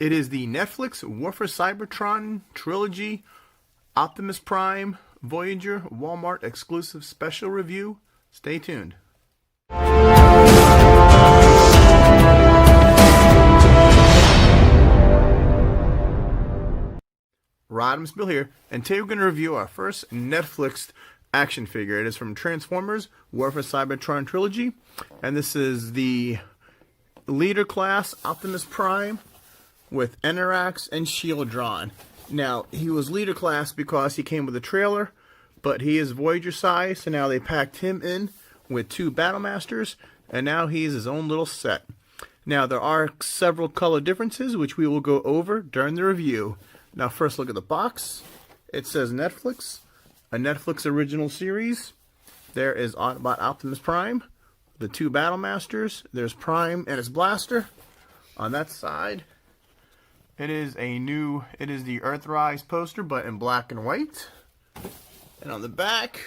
It is the Netflix War for Cybertron trilogy, Optimus Prime, Voyager, Walmart exclusive special review. Stay tuned. Rodimusbill here, and today we're going to review our first Netflix action figure. It is from Transformers War for Cybertron trilogy, and this is the leader class Optimus Prime with Enerax and Sheeldron. Now, he was leader class because he came with a trailer, but he is Voyager size, so now they packed him in with two Battle Masters, and now he's his own little set. Now, there are several color differences, which we will go over during the review. Now, first look at the box. It says Netflix, a Netflix original series. There is Autobot Optimus Prime, the two Battle Masters. There's Prime and his blaster on that side. It is the Earthrise poster, but in black and white. And on the back,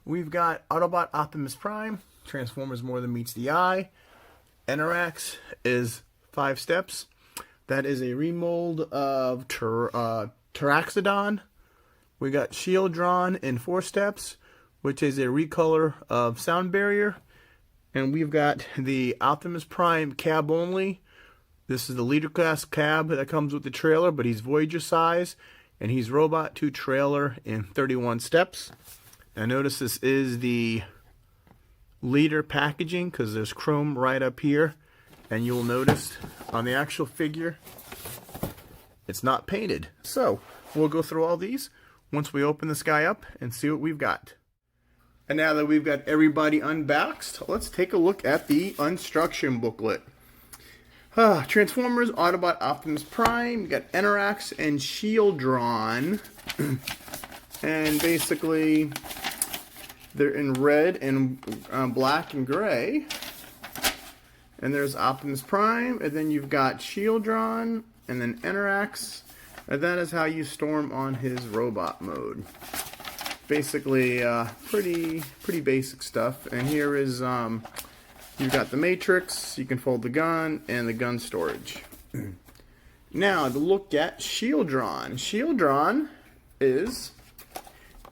we've got Autobot Optimus Prime, Transformers More Than Meets the Eye. Enerax is 5 steps. That is a remold of Traxodon. We got Sheeldron in 4 steps, which is a recolor of Sound Barrier. And we've got the Optimus Prime cab only. This is the leader class cab that comes with the trailer, but he's Voyager size, and he's Robot 2 trailer in 31 steps. Now notice this is the leader packaging because there's chrome right up here, and you'll notice on the actual figure it's not painted. So we'll go through all these once we open this guy up and see what we've got. And now that we've got everybody unboxed, let's take a look at the instruction booklet. Transformers, Autobot Optimus Prime, you got Enerax and Sheeldron, and basically they're in red and black and gray. And there's Optimus Prime, and then you've got Sheeldron, and then Enerax, and that is how you storm on his robot mode. Basically, pretty basic stuff. And here is you've got the Matrix, you can fold the gun, and the gun storage. Now, to look at Sheeldron. Sheeldron is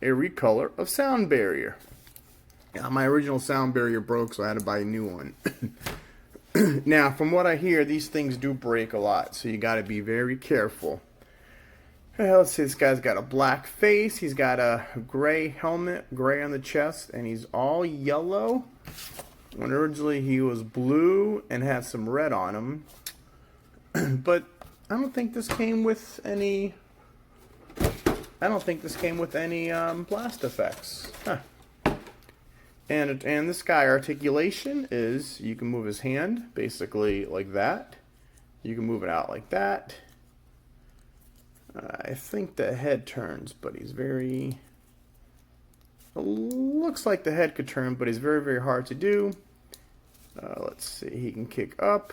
a recolor of Sound Barrier. Yeah, my original Sound Barrier broke, so I had to buy a new one. Now, from what I hear, these things do break a lot, so you got to be very careful. Let's see, this guy's got a black face, he's got a gray helmet, gray on the chest, and he's all yellow. When originally he was blue and had some red on him. But I don't think this came with any blast effects. Huh. And this guy, Articulation, is you can move his hand basically like that. You can move it out like that. I think the head turns, but he's very... looks like the head could turn, but he's very, very hard to do. Let's see, he can kick up,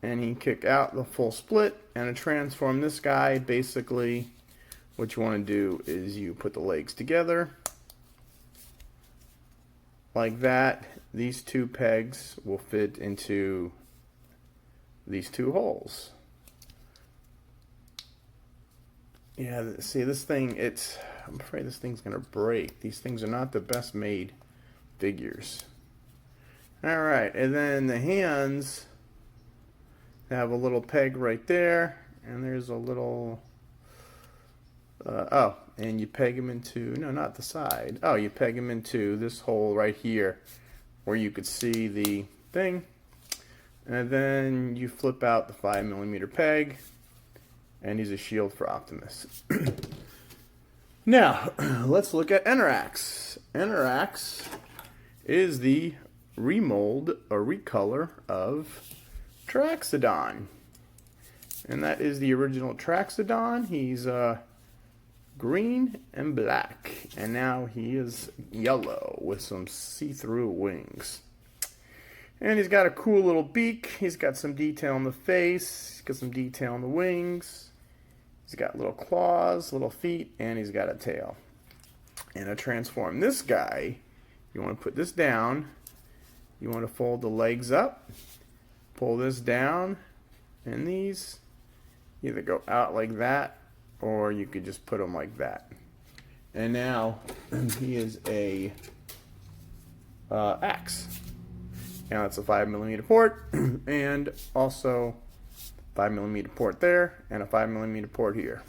and he can kick out the full split, and to transform this guy, basically, what you want to do is you put the legs together, like that. These 2 pegs will fit into these 2 holes. Yeah, see this thing, I'm afraid this thing's gonna break. These things are not the best made figures. Alright, and then the hands have a little peg right there, and there's a little and you peg them into, no, not the side. Oh, you peg them into this hole right here where you could see the thing, and then you flip out the 5mm peg, and he's a shield for Optimus. Now, let's look at Enerax. Enerax is the remold or recolor of Traxodon. And that is the original Traxodon. He's green and black. And now he is yellow with some see-through wings. And he's got a cool little beak. He's got some detail on the face. He's got some detail on the wings. He's got little claws, little feet, and he's got a tail. And to transform this guy, you want to put this down. You want to fold the legs up, pull this down, And these either go out like that, or you could just put them like that. And now he is a axe. Now it's a 5mm port, and also 5mm port there, and a 5mm port here.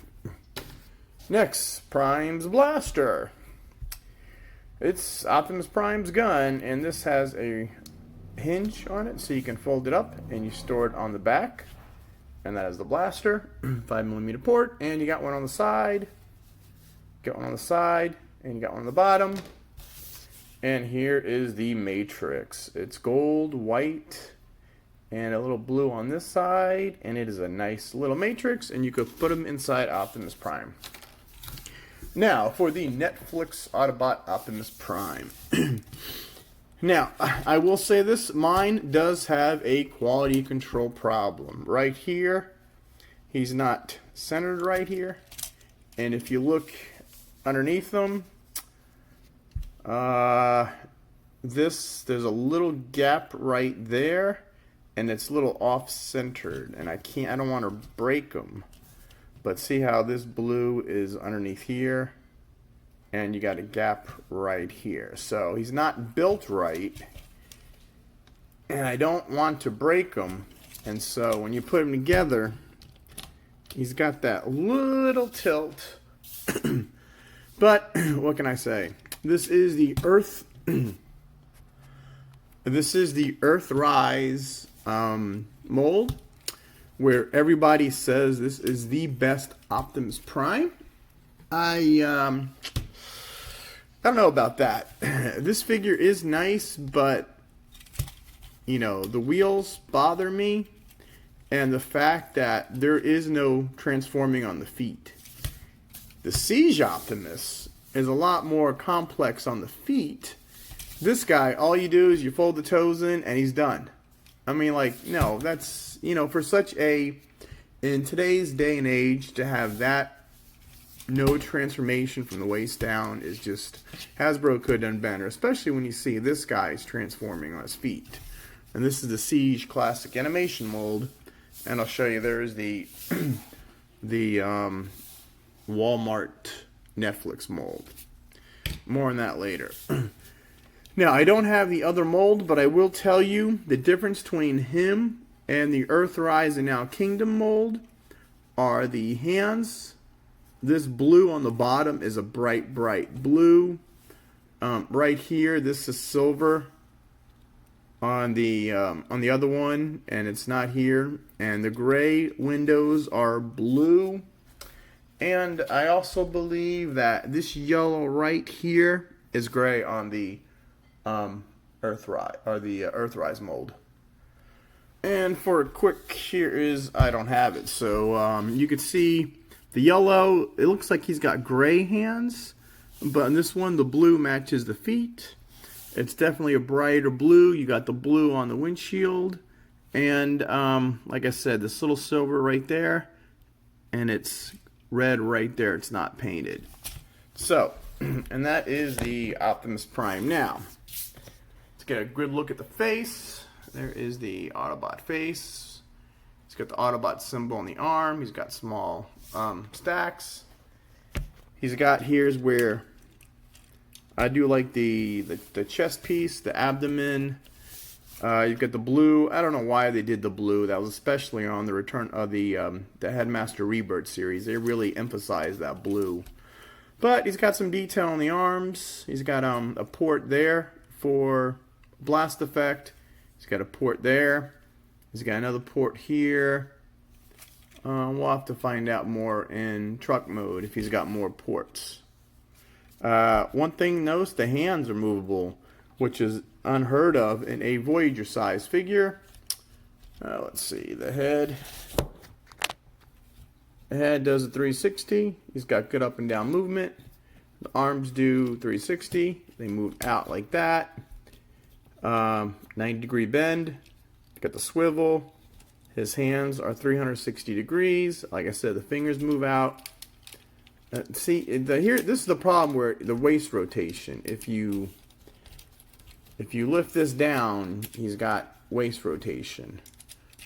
Next, Prime's blaster. It's Optimus Prime's gun, and this has a hinge on it, so you can fold it up and you store it on the back. And that is the blaster, 5mm port, and you got one on the side. Got one on the side, and you got one on the bottom. And here is the matrix. It's gold, white, and a little blue on this side, and it is a nice little matrix, and you could put them inside Optimus Prime. Now, for the Netflix Autobot Optimus Prime. Now, I will say this, mine does have a quality control problem. Right here, he's not centered right here. And if you look underneath them, there's a little gap right there, and it's a little off-centered, and I don't want to break them. But see how this blue is underneath here, and you got a gap right here. So he's not built right, and I don't want to break him. And so when you put him together, he's got that little tilt. But what can I say? This is the Earth. This is the Earthrise mold, where everybody says this is the best Optimus Prime. I don't know about that. This figure is nice, but you know, the wheels bother me, and the fact that there is no transforming on the feet. The Siege Optimus is a lot more complex on the feet. This guy, all you do is you fold the toes in and he's done. I mean, like, no, that's, you know, for such a, in today's day and age, to have that no transformation from the waist down is just, Hasbro could have done better, especially when you see this guy's transforming on his feet. And this is the Siege Classic Animation mold, and I'll show you, there's the Walmart Netflix mold. More on that later. Now, I don't have the other mold, but I will tell you the difference between him and the Earthrise and Now Kingdom mold are the hands. This blue on the bottom is a bright, bright blue. Right here, this is silver on the other one, and it's not here. And the gray windows are blue. And I also believe that this yellow right here is gray on the Earthrise mold. And for a quick, here is, I don't have it, so you can see the yellow, it looks like he's got gray hands, but in this one the blue matches the feet. It's definitely a brighter blue. You got the blue on the windshield, and like I said, this little silver right there, and it's red right there. It's not painted. So, and that is the Optimus Prime. Now, let's get a good look at the face. There is the Autobot face. He's got the Autobot symbol on the arm. He's got small stacks. He's got, here's where I do like the chest piece, the abdomen. You've got the blue. I don't know why they did the blue. That was especially on the return of the Headmaster Rebirth series. They really emphasized that blue. But he's got some detail on the arms. He's got a port there for blast effect. He's got a port there. He's got another port here. We'll have to find out more in truck mode if he's got more ports. One thing, notice the hands are movable, which is unheard of in a Voyager size figure. Let's see, the head. The head does a 360. He's got good up and down movement. The arms do 360. They move out like that. 90-degree bend. Got the swivel. His hands are 360 degrees. Like I said, the fingers move out. See, here, this is the problem where the waist rotation. If you lift this down, he's got waist rotation.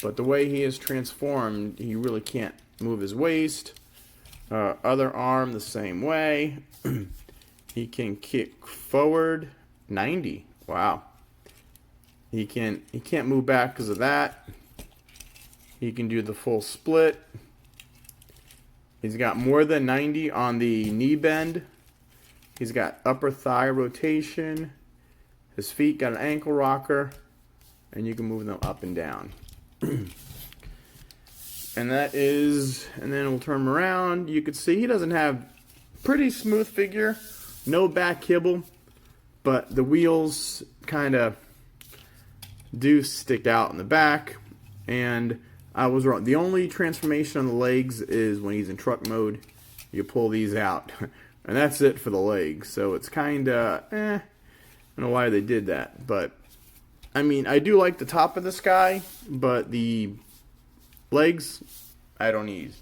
But the way he is transformed, he really can't move his waist. Other arm the same way. He can kick forward 90. Wow. He can't move back because of that. He can do the full split. He's got more than 90 on the knee bend. He's got upper thigh rotation. His feet got an ankle rocker. And you can move them up and down. And that is, and then we'll turn him around. You can see he doesn't have pretty smooth figure. No back kibble. But the wheels kind of do stick out in the back. And I was wrong. The only transformation on the legs is when he's in truck mode. You pull these out. And that's it for the legs. So it's kind of, I don't know why they did that. But, I mean, I do like the top of this guy. But the legs, I don't need.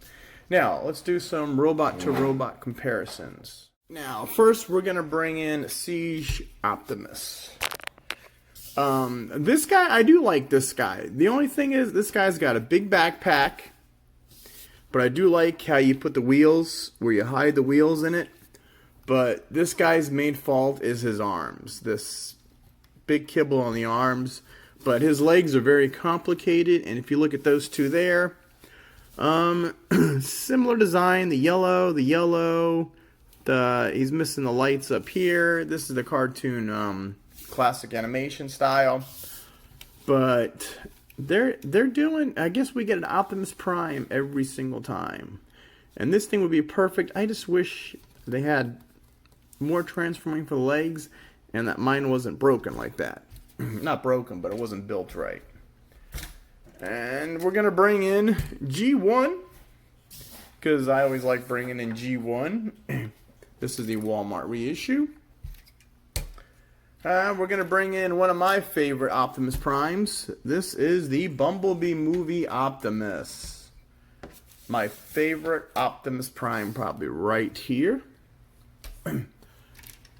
Now, let's do some robot-to-robot comparisons. Now, first we're going to bring in Series Optimus. This guy, I do like this guy. The only thing is, this guy's got a big backpack. But I do like how you put the wheels, where you hide the wheels in it. But this guy's main fault is his arms. This big kibble on the arms. But his legs are very complicated. And if you look at those two there, similar design. The yellow. He's missing the lights up here. This is the cartoon classic animation style. But they're doing, I guess we get an Optimus Prime every single time. And this thing would be perfect. I just wish they had more transforming for the legs and that mine wasn't broken like that. Not broken, but it wasn't built right. And we're going to bring in G1 because I always like bringing in G1. This is the Walmart reissue. We're going to bring in one of my favorite Optimus Primes. This is the Bumblebee movie Optimus. My favorite Optimus Prime, probably right here.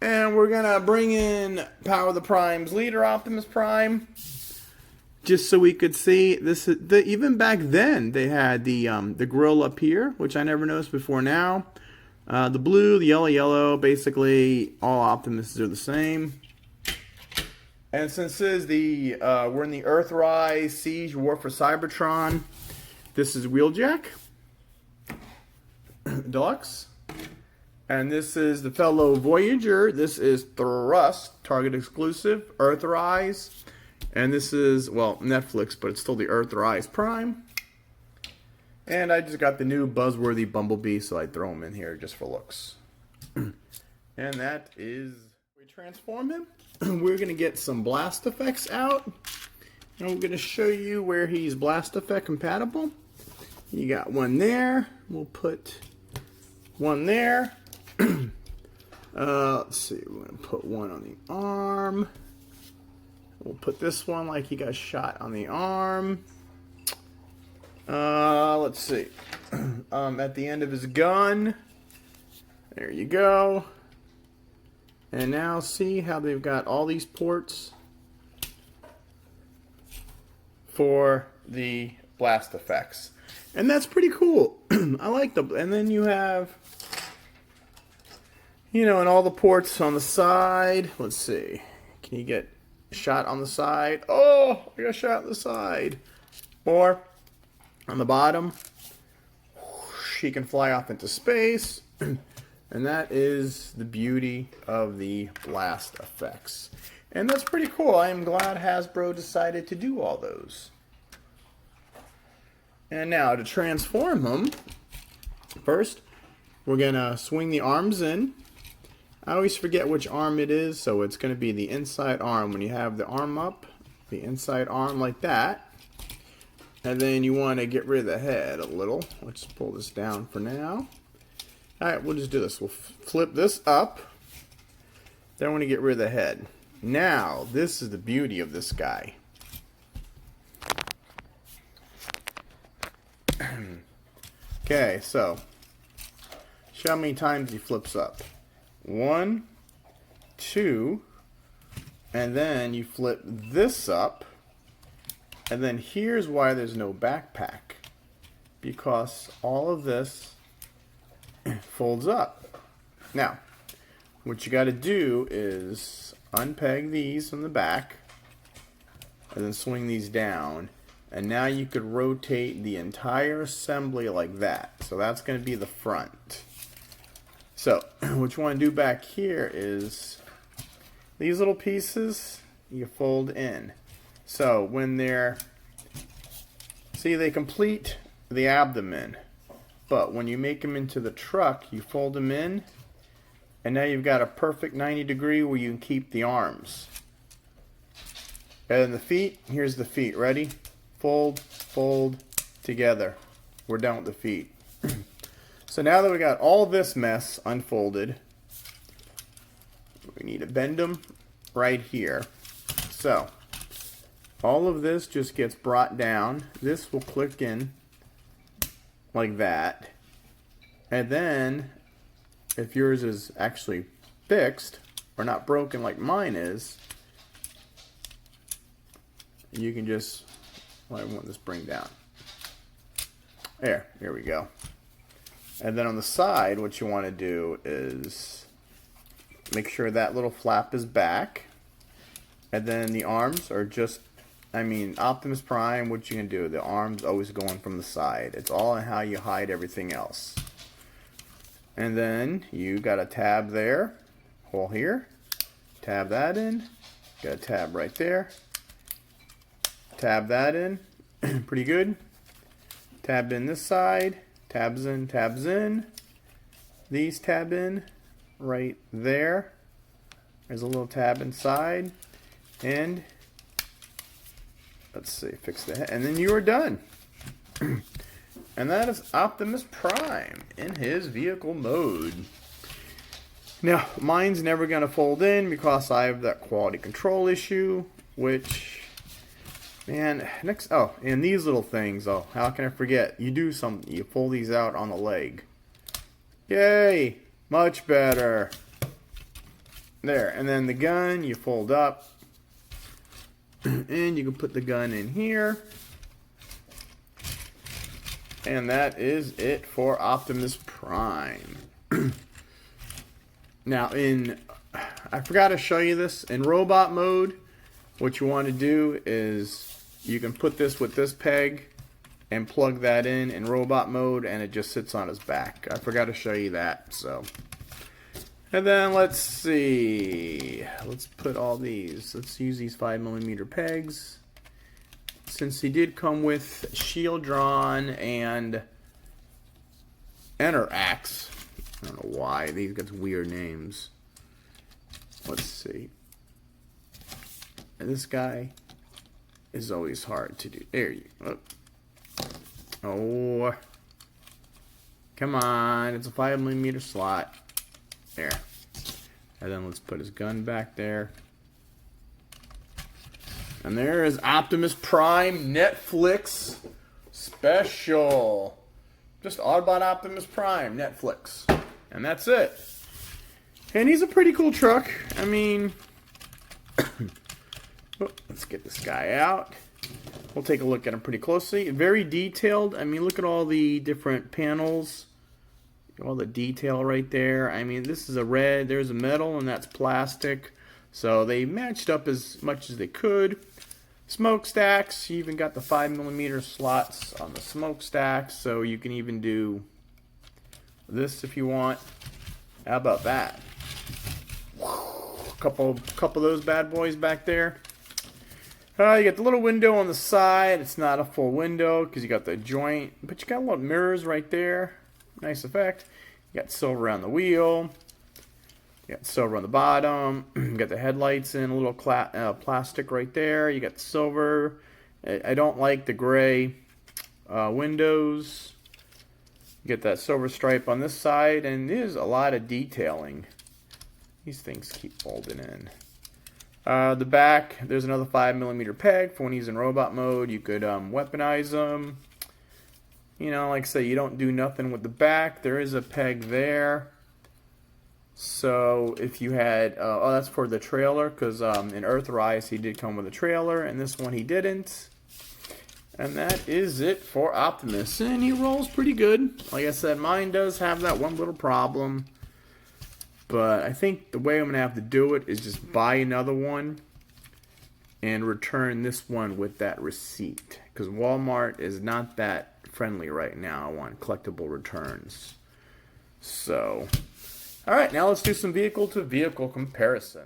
And we're going to bring in Power of the Prime's leader, Optimus Prime. Just so we could see, this is even back then, they had the grill up here, which I never noticed before now. The blue, the yellow, basically all Optimuses are the same. And since this is we're in the Earthrise Siege War for Cybertron, this is Wheeljack Deluxe. And this is the fellow Voyager. This is Thrust, Target exclusive, Earthrise. And this is, well, Netflix, but it's still the Earthrise Prime. And I just got the new buzzworthy Bumblebee, so I throw him in here just for looks. And that is, we transform him. We're going to get some blast effects out. And we're going to show you where he's blast effect compatible. You got one there. We'll put one there. Let's see, we're going to put one on the arm. We'll put this one like he got shot on the arm. Let's see. At the end of his gun. There you go. And now see how they've got all these ports for the blast effects. And that's pretty cool. I like the, and then you have, you know, and all the ports on the side. Let's see. Can you get shot on the side? Oh, I got shot on the side. Or on the bottom, she can fly off into space. And that is the beauty of the blast effects. And that's pretty cool. I am glad Hasbro decided to do all those. And now to transform them, first we're going to swing the arms in. I always forget which arm it is, so it's going to be the inside arm. When you have the arm up, the inside arm like that. And then you want to get rid of the head a little. Let's pull this down for now. Alright, we'll just do this. We'll flip this up. Then we're going to get rid of the head. Now, this is the beauty of this guy. Okay, so show how many times he flips up. 1, 2, and then you flip this up. And then here's why there's no backpack. Because all of this folds up. Now, what you got to do is unpeg these from the back and then swing these down. And now you could rotate the entire assembly like that. So that's going to be the front. So what you want to do back here is these little pieces you fold in. So when they're, see, they complete the abdomen. But when you make them into the truck, you fold them in. And now you've got a perfect 90-degree where you can keep the arms. And then the feet, here's the feet. Ready? Fold, fold, together. We're done with the feet. So now that we got all this mess unfolded, we need to bend them right here. So all of this just gets brought down. This will click in like that. And then if yours is actually fixed or not broken like mine is, you can just, well, I want this bring down. There, here we go. And then on the side, what you want to do is make sure that little flap is back. And then the arms are just, I mean, Optimus Prime, what you can do, the arms always going from the side. It's all in how you hide everything else. And then you got a tab there, hole here, tab that in, got a tab right there, tab that in, pretty good. Tab in this side, tabs in, these tab in right there. There's a little tab inside, and let's see, fix the head, and then you are done. And that is Optimus Prime in his vehicle mode. Now, mine's never going to fold in because I have that quality control issue, which, man, next, oh, and these little things, oh, how can I forget? You do something, you fold these out on the leg. Yay, much better. There, and then the gun, you fold up, and you can put the gun in here. And that is it for Optimus Prime. Now, I forgot to show you this. In robot mode, what you want to do is you can put this with this peg and plug that in robot mode, and it just sits on his back. I forgot to show you that. So, and then let's see. Let's put all these. Let's use these 5mm pegs. Since he did come with Sheeldron and Enerax. I don't know why. These got weird names. Let's see. And this guy is always hard to do. There you go. Oh. Come on. It's a 5mm slot. There. And then let's put his gun back there. And there is Optimus Prime Netflix special. Just Autobot Optimus Prime Netflix. And that's it. And he's a pretty cool truck. I mean, oh, let's get this guy out. We'll take a look at him pretty closely. Very detailed. I mean, look at all the different panels. All the detail right there. I mean, this is a red, there's a metal, and that's plastic. So they matched up as much as they could. Smokestacks, you even got the 5mm slots on the smokestacks, so you can even do this if you want. How about that? Couple of those bad boys back there. You got the little window on the side. It's not a full window because you got the joint, but you got a lot of mirrors right there. Nice effect. You got silver on the wheel. You got silver on the bottom. You got the headlights in a little plastic right there. You got the silver. I don't like the gray windows. You get that silver stripe on this side, and there's a lot of detailing. These things keep folding in. The back, there's another 5mm peg for when he's in robot mode. You could weaponize them. You know, like I say, you don't do nothing with the back. There is a peg there. So if you had, oh, that's for the trailer, because in Earthrise he did come with a trailer, and this one he didn't. And that is it for Optimus. And he rolls pretty good. Like I said, mine does have that one little problem. But I think the way I'm going to have to do it is just buy another one and return this one with that receipt. Because Walmart is not that friendly right now on collectible returns. So, alright, now let's do some vehicle-to-vehicle comparison.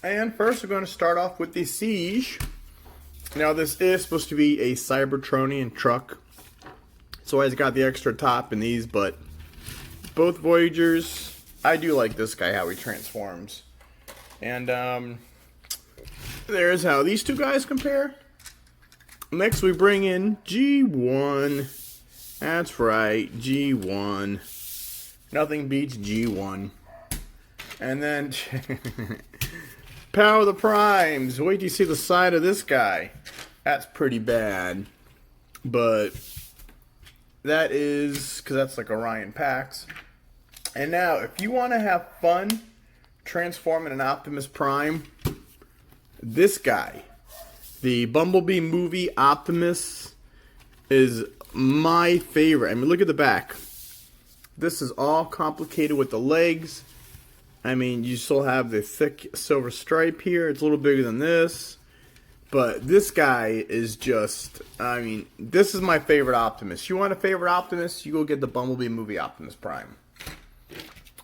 And first we're going to start off with the Siege. Now this is supposed to be a Cybertronian truck. So it's got the extra top in these, but both Voyagers, I do like this guy, how he transforms. And there's how these two guys compare. Next we bring in G1. That's right, G1. Nothing beats G1. And then Power of the Primes. Wait till you see the side of this guy. That's pretty bad. But that is, because that's like Orion Pax. And now, if you want to have fun transforming an Optimus Prime, this guy, the Bumblebee movie Optimus, is my favorite. I mean, look at the back. This is all complicated with the legs. I mean, you still have the thick silver stripe here. It's a little bigger than this. But this guy is just, I mean, this is my favorite Optimus. You want a favorite Optimus, you go get the Bumblebee movie Optimus Prime.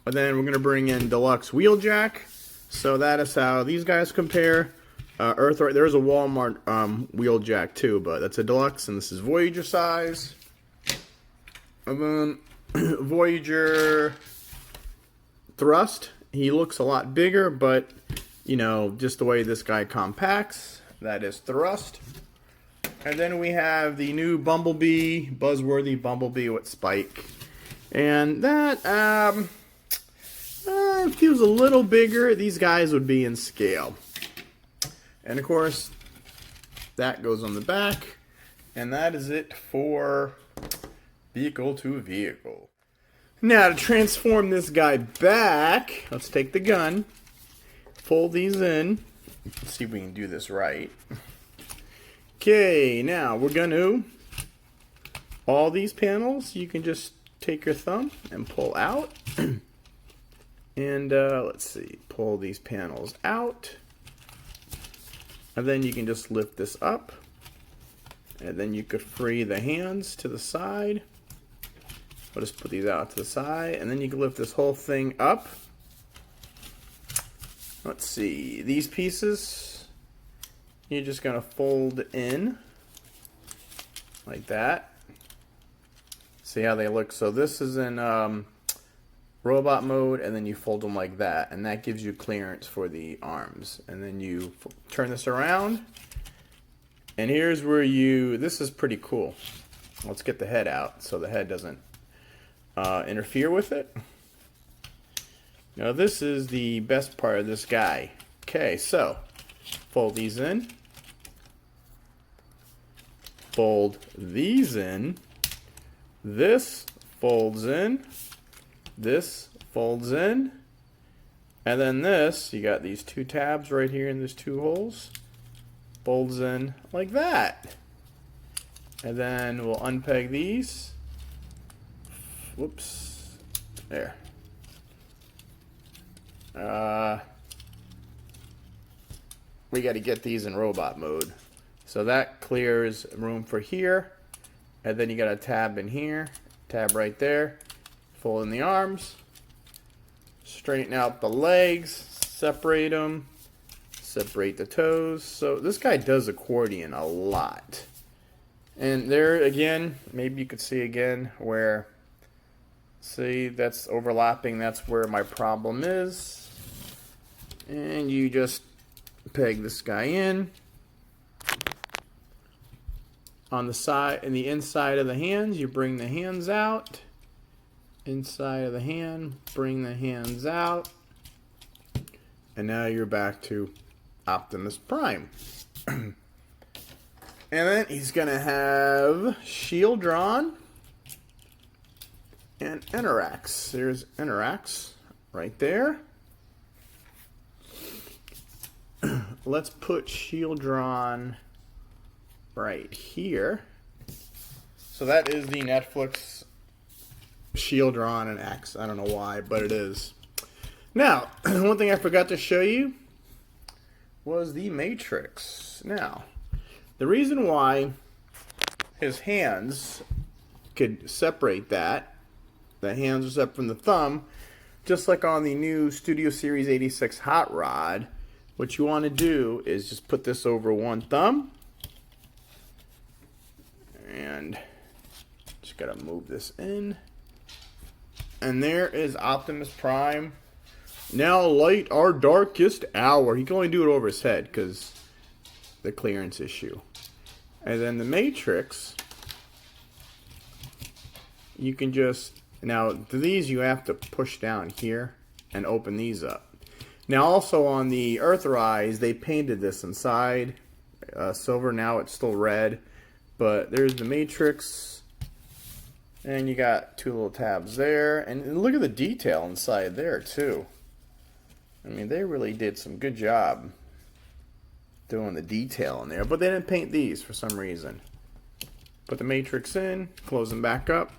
And then we're going to bring in Deluxe Wheeljack. So that is how these guys compare. Earthright, there's a Walmart Wheeljack too, but that's a Deluxe, and this is Voyager size. And then Voyager Thrust. He looks a lot bigger, but, you know, just the way this guy compacts, that is Thrust. And then we have the new Bumblebee, Buzzworthy Bumblebee with Spike. And that feels a little bigger. These guys would be in scale. And, of course, that goes on the back. And that is it for vehicle to vehicle. Now, to transform this guy back, let's take the gun, fold these in. Let's see if we can do this right. Okay, now we're going to, all these panels, you can just take your thumb and pull out. And let's see, pull these panels out. And then you can just lift this up. And then you could free the hands to the side. I'll just put these out to the side, and then you can lift this whole thing up. Let's see, these pieces, you're just going to fold in like that. See how they look? So this is in robot mode, and then you fold them like that, and that gives you clearance for the arms. And then you turn this around, and here's where this is pretty cool. Let's get the head out so the head doesn't interfere with it. Now this is the best part of this guy. Okay, so fold these in, fold these in, this folds in, this folds in, and then this, you got these two tabs right here in these two holes, folds in like that. And then we'll unpeg these. Whoops. There. We got to get these in robot mode. So that clears room for here. And then you got a tab in here. Tab right there. Fold in the arms. Straighten out the legs. Separate them. Separate the toes. So this guy does accordion a lot. And there again, maybe you could see again where, see, that's overlapping. That's where my problem is. And you just peg this guy in. On the side, in the inside of the hands, you bring the hands out. Inside of the hand, bring the hands out. And now you're back to Optimus Prime. And then he's going to have Sheeldron and Enerax. There's Enerax right there. Let's put Sheeldron right here. So that is the Netflix Sheeldron and X. I don't know why, but it is. Now, one thing I forgot to show you was the Matrix. Now, the reason why his hands could separate that, the hands are separate from the thumb, just like on the new Studio Series 86 Hot Rod, what you want to do is just put this over one thumb, and just gotta move this in, and there is Optimus Prime. Now light our darkest hour. He can only do it over his head because the clearance issue. And then the Matrix, you can just, now these you have to push down here and open these up. Now also on the Earthrise, they painted this inside silver. Now it's still red, but there's the Matrix, and you got two little tabs there, and look at the detail inside there too. I mean, they really did some good job doing the detail in there, but they didn't paint these for some reason. Put the Matrix in, close them back up,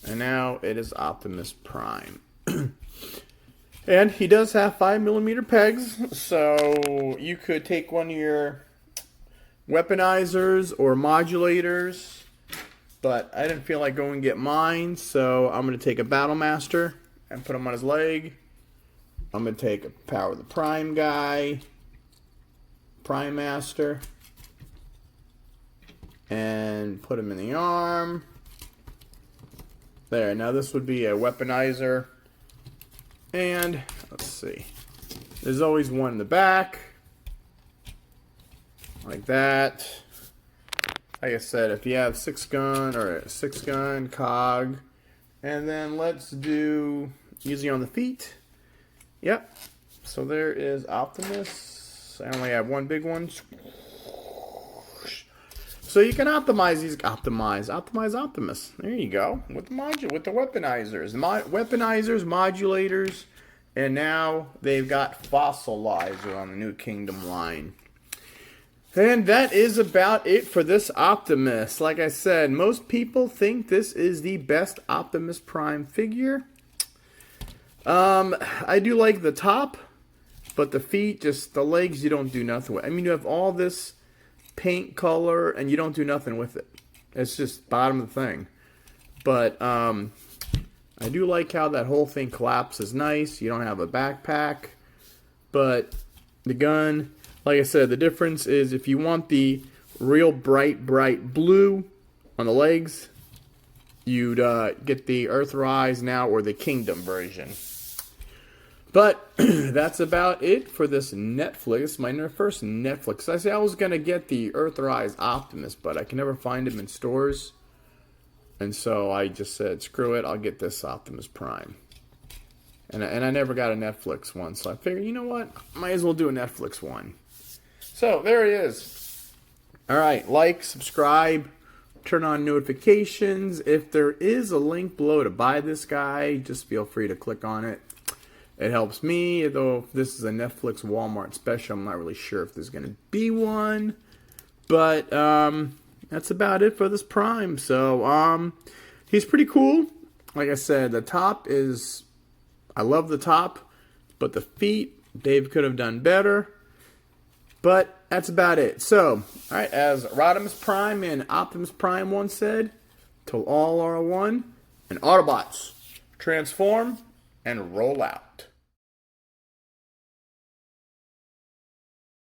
and now it is Optimus Prime. And he does have 5mm pegs, so you could take one of your weaponizers or modulators, but I didn't feel like going and get mine, so I'm going to take a Battle Master and put him on his leg. I'm going to take a Power the Prime guy, Prime Master, and put him in the arm. There, now this would be a weaponizer. And, let's see, there's always one in the back, like that. Like I said, if you have 6-gun or a 6-gun, cog, and then let's do easy on the feet. Yep, so there is Optimus. I only have one big one. So you can optimize these. Optimize Optimus. There you go. With the weaponizers, weaponizers, modulators, and now they've got Fossilizer on the New Kingdom line. And that is about it for this Optimus. Like I said, most people think this is the best Optimus Prime figure. I do like the top, but the feet, just the legs, you don't do nothing with. I mean, you have all this paint color and you don't do nothing with it. It's just bottom of the thing. But I do like how that whole thing collapses nice. You don't have a backpack, but the gun, like I said, the difference is if you want the real bright blue on the legs, you'd get the Earthrise now or the Kingdom version. But that's about it for this Netflix. My first Netflix. I said I was going to get the Earthrise Optimus, but I can never find him in stores. And so I just said, screw it, I'll get this Optimus Prime. And I never got a Netflix one, so I figured, you know what? Might as well do a Netflix one. So there he is. Alright, like, subscribe, turn on notifications. If there is a link below to buy this guy, just feel free to click on it. It helps me, though if this is a Netflix Walmart special, I'm not really sure if there's going to be one. But that's about it for this Prime. So he's pretty cool. Like I said, the top is, I love the top, but the feet, Dave could have done better. But that's about it. So, alright, as Rodimus Prime and Optimus Prime once said, till all are one, and Autobots transform and roll out.